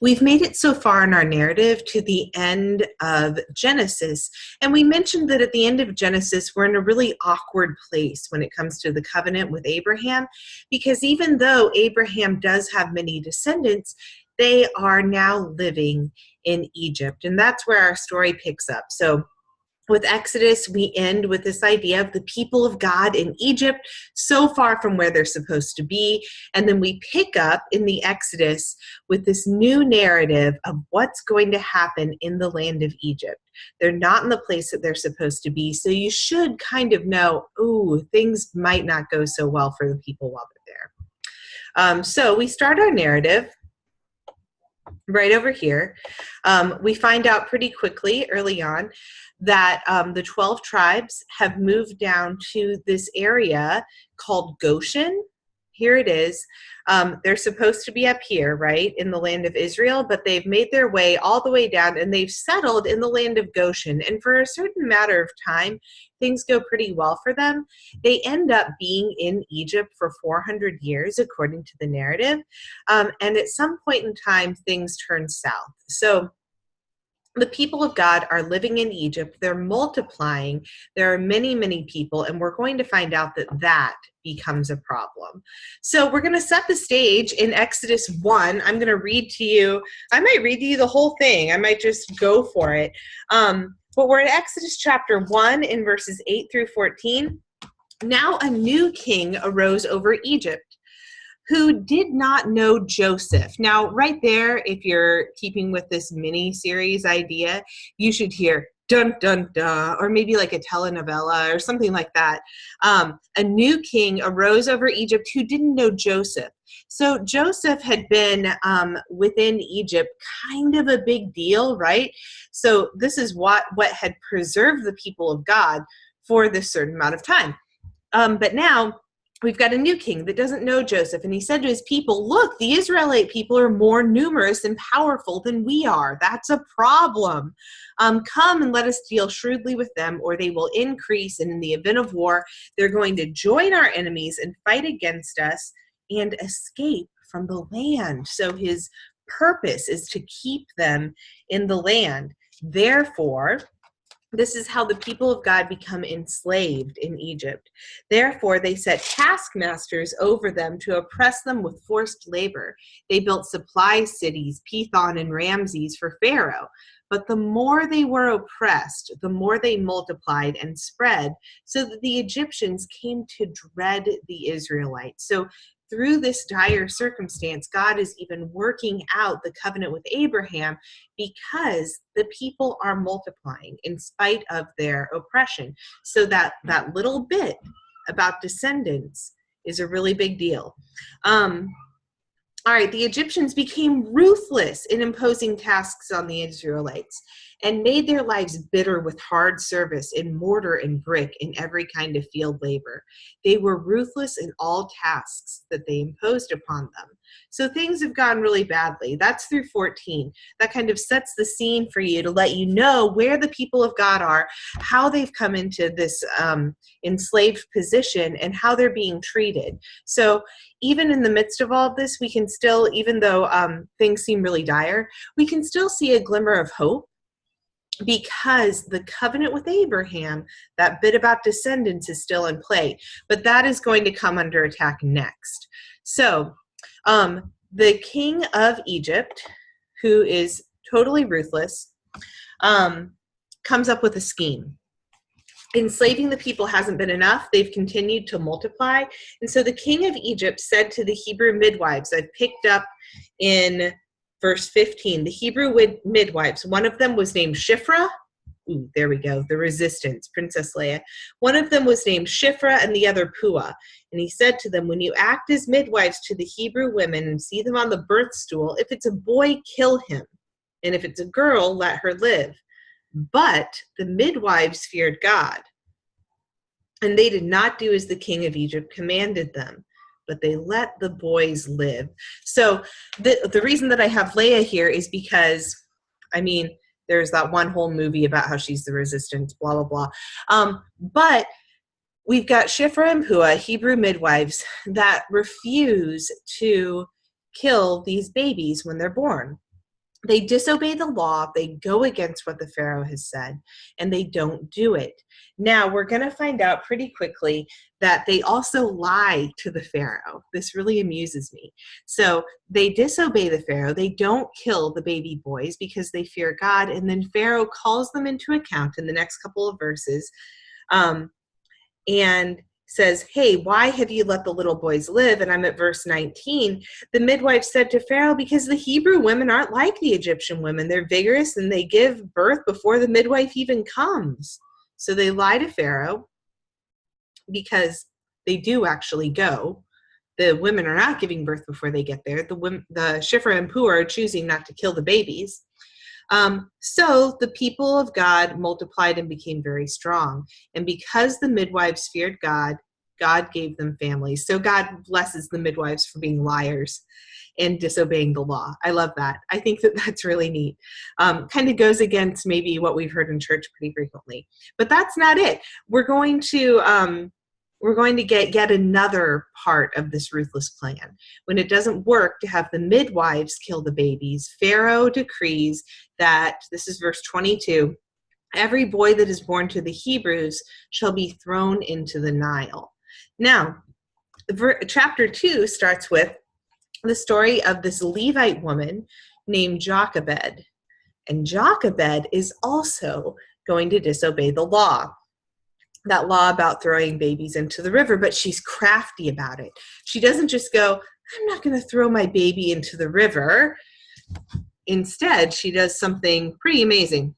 We've made it so far in our narrative to the end of Genesis, and we mentioned that at the end of Genesis, we're in a really awkward place when it comes to the covenant with Abraham, because even though Abraham does have many descendants, they are now living in Egypt, and that's where our story picks up. So with Exodus, we end with this idea of the people of God in Egypt, so far from where they're supposed to be. And then we pick up in the Exodus with this new narrative of what's going to happen in the land of Egypt. They're not in the place that they're supposed to be. So you should kind of know, ooh, things might not go so well for the people while they're there. So we start our narrative right over here. We find out pretty quickly early on that the 12 tribes have moved down to this area called Goshen. Here it is. They're supposed to be up here, right, in the land of Israel, but they've made their way all the way down and they've settled in the land of Goshen. And for a certain matter of time, things go pretty well for them. They end up being in Egypt for 400 years, according to the narrative. And at some point in time, things turn south. So the people of God are living in Egypt. They're multiplying. There are many, many people, and we're going to find out that that becomes a problem. So we're going to set the stage in Exodus 1. I'm going to read to you. I might read to you the whole thing. I might just go for it. But we're in Exodus chapter 1 in verses 8 through 14. Now a new king arose over Egypt, who did not know Joseph. Now, right there, if you're keeping with this mini-series idea, you should hear dun, dun, dun, or maybe like a telenovela or something like that. A new king arose over Egypt who didn't know Joseph. So Joseph had been within Egypt, kind of a big deal, right? So this is what had preserved the people of God for this certain amount of time. But now, we've got a new king that doesn't know Joseph, and he said to his people, look, the Israelite people are more numerous and powerful than we are. That's a problem. Come and let us deal shrewdly with them, or they will increase, and in the event of war, they're going to join our enemies and fight against us and escape from the land. So his purpose is to keep them in the land. Therefore, this is how the people of God become enslaved in Egypt. Therefore, they set taskmasters over them to oppress them with forced labor. They built supply cities, Pithom and Ramses, for Pharaoh. But the more they were oppressed, the more they multiplied and spread, so that the Egyptians came to dread the Israelites. So through this dire circumstance, God is even working out the covenant with Abraham because the people are multiplying in spite of their oppression. So that little bit about descendants is a really big deal. All right, the Egyptians became ruthless in imposing tasks on the Israelites and made their lives bitter with hard service in mortar and brick in every kind of field labor. They were ruthless in all tasks that they imposed upon them. So things have gone really badly. That's through 14. That kind of sets the scene for you to let you know where the people of God are, how they've come into this enslaved position, and how they're being treated. So even in the midst of all of this, we can still, even though things seem really dire, we can still see a glimmer of hope, because the covenant with Abraham, that bit about descendants, is still in play. But that is going to come under attack next. So the king of Egypt, who is totally ruthless, comes up with a scheme. Enslaving the people hasn't been enough. They've continued to multiply. And so the king of Egypt said to the Hebrew midwives, I've picked up in verse 15, the Hebrew midwives, one of them was named Shiphrah. Ooh, there we go, the resistance, Princess Leia. One of them was named Shiphrah and the other Puah. And he said to them, when you act as midwives to the Hebrew women and see them on the birth stool, if it's a boy, kill him. And if it's a girl, let her live. But the midwives feared God, and they did not do as the king of Egypt commanded them, but they let the boys live. So the reason that I have Leia here is because, I mean, there's that one whole movie about how she's the resistance, blah, blah, blah. But we've got Shiphrah and Puah, Hebrew midwives, that refuse to kill these babies when they're born. They disobey the law, they go against what the Pharaoh has said, and they don't do it. Now, we're going to find out pretty quickly that they also lie to the Pharaoh. This really amuses me. So they disobey the Pharaoh. They don't kill the baby boys because they fear God, and then Pharaoh calls them into account in the next couple of verses, and says, hey, why have you let the little boys live? And I'm at verse 19. The midwife said to Pharaoh, because the Hebrew women aren't like the Egyptian women. They're vigorous and they give birth before the midwife even comes. So they lie to Pharaoh because they do actually go. The women are not giving birth before they get there. The Shiphrah and Puah are choosing not to kill the babies. So the people of God multiplied and became very strong. And because the midwives feared God, God gave them families. So God blesses the midwives for being liars and disobeying the law. I love that. I think that that's really neat. Kind of goes against maybe what we've heard in church pretty frequently. But that's not it. We're going to get yet another part of this ruthless plan. When it doesn't work to have the midwives kill the babies, Pharaoh decrees that, this is verse 22, every boy that is born to the Hebrews shall be thrown into the Nile. Now, chapter 2 starts with the story of this Levite woman named Jochebed. And Jochebed is also going to disobey the law. That law about throwing babies into the river, but she's crafty about it. She doesn't just go, I'm not going to throw my baby into the river. Instead, she does something pretty amazing.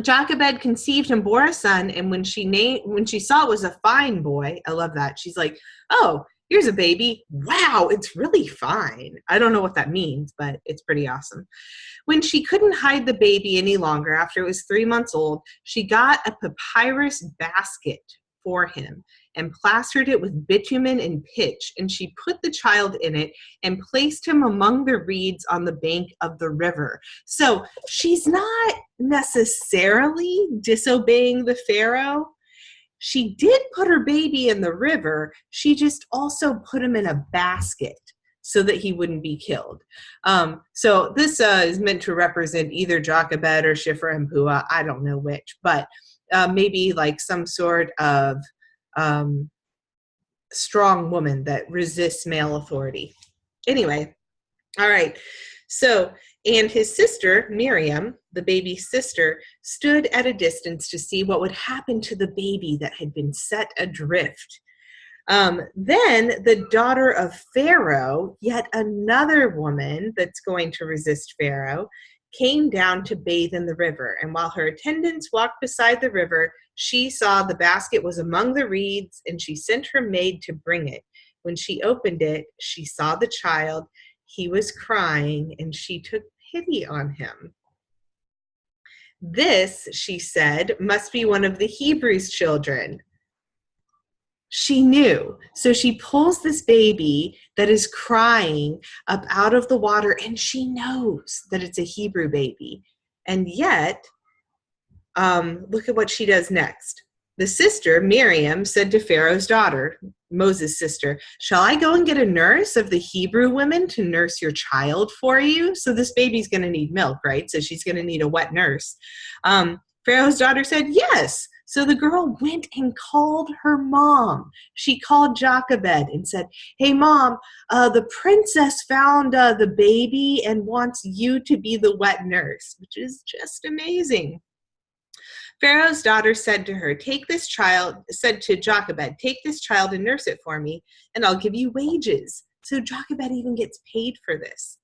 Jochebed conceived and bore a son, and when she saw it was a fine boy, I love that. She's like, oh, here's a baby. Wow, it's really fine. I don't know what that means, but it's pretty awesome. When she couldn't hide the baby any longer after it was 3 months old, she got a papyrus basket for him and plastered it with bitumen and pitch, and she put the child in it and placed him among the reeds on the bank of the river. So she's not necessarily disobeying the Pharaoh. She did put her baby in the river. She just also put him in a basket so that he wouldn't be killed. So this is meant to represent either Jochebed or Shiphrah and Puah. I don't know which, but maybe like some sort of strong woman that resists male authority. Anyway, all right. So, and his sister, Miriam, the baby's sister, stood at a distance to see what would happen to the baby that had been set adrift. Then the daughter of Pharaoh, yet another woman that's going to resist Pharaoh, came down to bathe in the river. And while her attendants walked beside the river, she saw the basket was among the reeds, and she sent her maid to bring it. When she opened it, she saw the child. He was crying, and she took pity on him. This, she said, must be one of the Hebrews' children. She knew. So she pulls this baby that is crying up out of the water, and she knows that it's a Hebrew baby. And yet, look at what she does next. The sister, Miriam, said to Pharaoh's daughter, Moses' sister, shall I go and get a nurse of the Hebrew women to nurse your child for you? So this baby's going to need milk, right? So she's going to need a wet nurse. Pharaoh's daughter said, yes. So the girl went and called her mom. She called Jochebed and said, hey, mom, the princess found the baby and wants you to be the wet nurse, which is just amazing. Pharaoh's daughter said to her, said to Jochebed, take this child and nurse it for me, and I'll give you wages. So Jochebed even gets paid for this.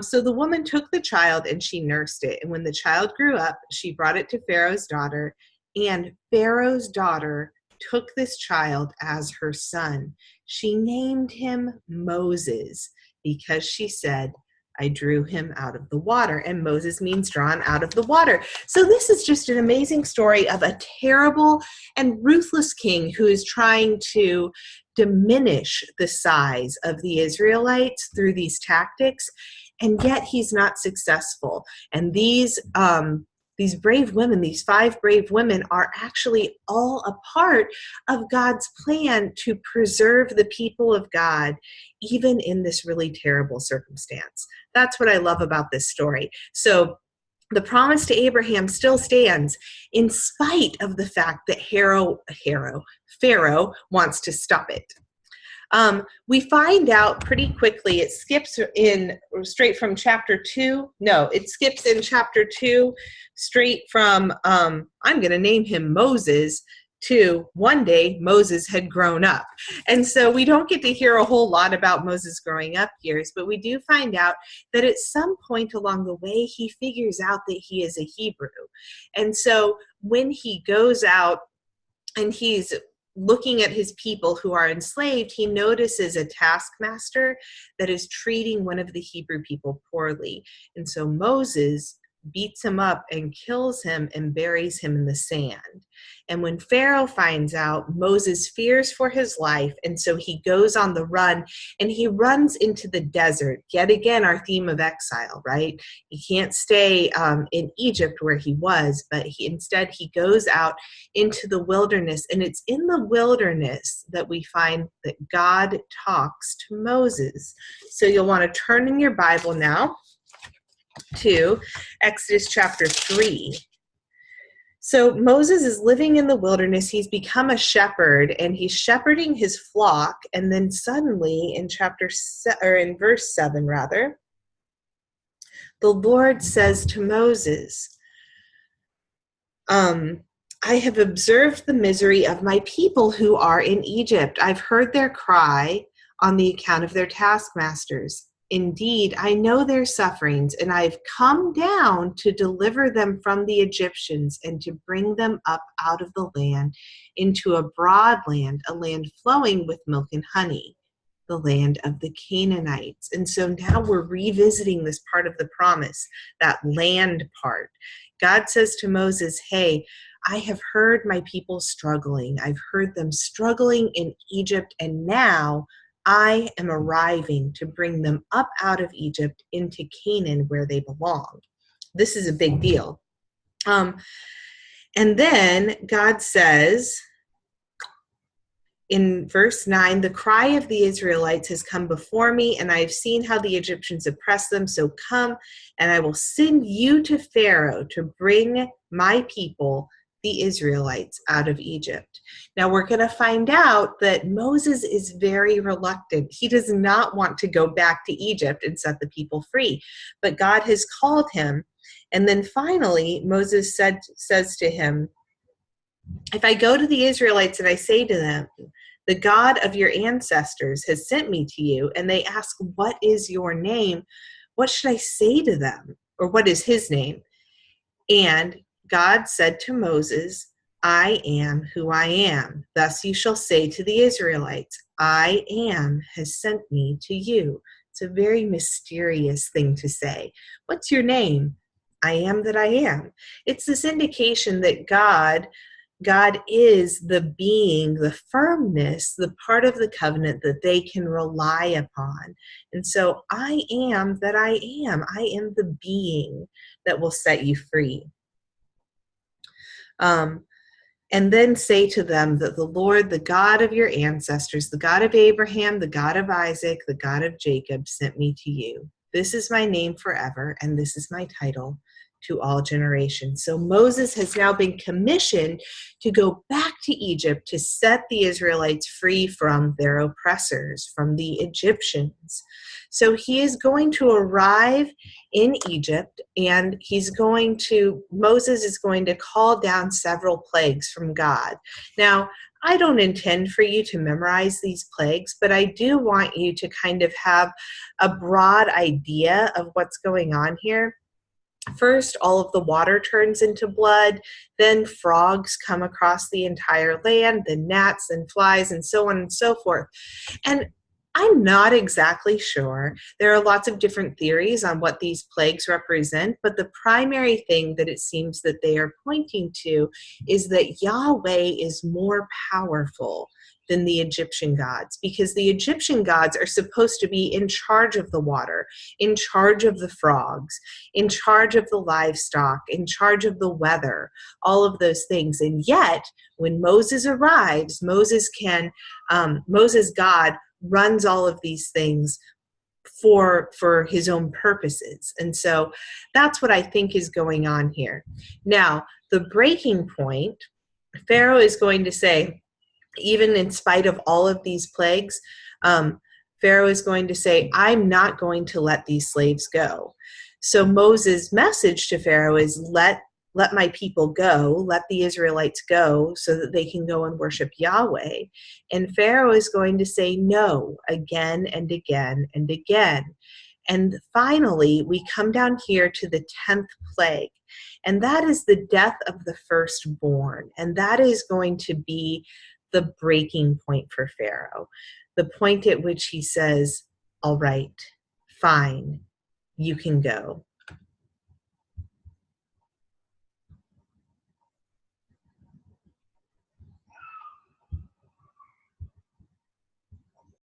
So the woman took the child and she nursed it. And when the child grew up, she brought it to Pharaoh's daughter, and Pharaoh's daughter took this child as her son. She named him Moses because she said, I drew him out of the water. And Moses means drawn out of the water. So this is just an amazing story of a terrible and ruthless king who is trying to diminish the size of the Israelites through these tactics, and yet he's not successful. And these these brave women, these 5 brave women, are actually all a part of God's plan to preserve the people of God, even in this really terrible circumstance. That's what I love about this story. So the promise to Abraham still stands in spite of the fact that Pharaoh wants to stop it. We find out pretty quickly, it skips in straight from chapter 2. No, it skips in chapter 2 straight from, I'm going to name him Moses, to one day Moses had grown up. And so we don't get to hear a whole lot about Moses growing up years, but we do find out that at some point along the way, he figures out that he is a Hebrew. And so when he goes out and he's looking at his people who are enslaved, he notices a taskmaster that is treating one of the Hebrew people poorly. And so Moses beats him up and kills him and buries him in the sand. And when Pharaoh finds out, Moses fears for his life, and so he goes on the run, and he runs into the desert. Yet again, our theme of exile, right? He can't stay in Egypt where he was, but instead he goes out into the wilderness, and it's in the wilderness that we find that God talks to Moses. So you'll want to turn in your Bible now to Exodus chapter 3. So Moses is living in the wilderness. He's become a shepherd, and he's shepherding his flock. And then suddenly, in verse 7, the Lord says to Moses, I have observed the misery of my people who are in Egypt. I've heard their cry on the account of their taskmasters. Indeed, I know their sufferings, and I've come down to deliver them from the Egyptians and to bring them up out of the land into a broad land, a land flowing with milk and honey, the land of the Canaanites. And so now we're revisiting this part of the promise, that land part. God says to Moses, hey, I have heard my people struggling. I've heard them struggling in Egypt, and now I am arriving to bring them up out of Egypt into Canaan where they belong. This is a big deal. And then God says in verse 9, the cry of the Israelites has come before me, and I have seen how the Egyptians oppress them. So come, and I will send you to Pharaoh to bring my people, the Israelites, out of Egypt. Now we're going to find out that Moses is very reluctant. He does not want to go back to Egypt and set the people free, but God has called him. And then finally, Moses says to him, if I go to the Israelites and I say to them, the God of your ancestors has sent me to you, and they ask, what is your name? What should I say to them? Or what is his name? And God said to Moses, I am who I am. Thus you shall say to the Israelites, I am has sent me to you. It's a very mysterious thing to say. What's your name? I am that I am. It's this indication that God is the being, the firmness, the part of the covenant that they can rely upon. And so I am that I am. I am the being that will set you free. And then say to them that the Lord, the God of your ancestors, the God of Abraham, the God of Isaac, the God of Jacob, sent me to you. This is my name forever, and this is my title to all generations. So Moses has now been commissioned to go back to Egypt to set the Israelites free from their oppressors, from the Egyptians. So he is going to arrive in Egypt, and Moses is going to call down several plagues from God. Now, I don't intend for you to memorize these plagues, but I do want you to kind of have a broad idea of what's going on here. First, all of the water turns into blood, then frogs come across the entire land, then gnats and flies, and so on and so forth. And I'm not exactly sure. There are lots of different theories on what these plagues represent, but the primary thing that it seems that they are pointing to is that Yahweh is more powerful than the Egyptian gods, because the Egyptian gods are supposed to be in charge of the water, in charge of the frogs, in charge of the livestock, in charge of the weather, all of those things. And yet, when Moses arrives, Moses, God, runs all of these things for his own purposes. And so that's what I think is going on here. Now, the breaking point, Pharaoh is going to say, even in spite of all of these plagues, Pharaoh is going to say, I'm not going to let these slaves go. So Moses' message to Pharaoh is, let my people go, let the Israelites go so that they can go and worship Yahweh. And Pharaoh is going to say no again and again and again. And finally, we come down here to the 10th plague, and that is the death of the firstborn. And that is going to be the breaking point for Pharaoh, the point at which he says, all right, fine, you can go.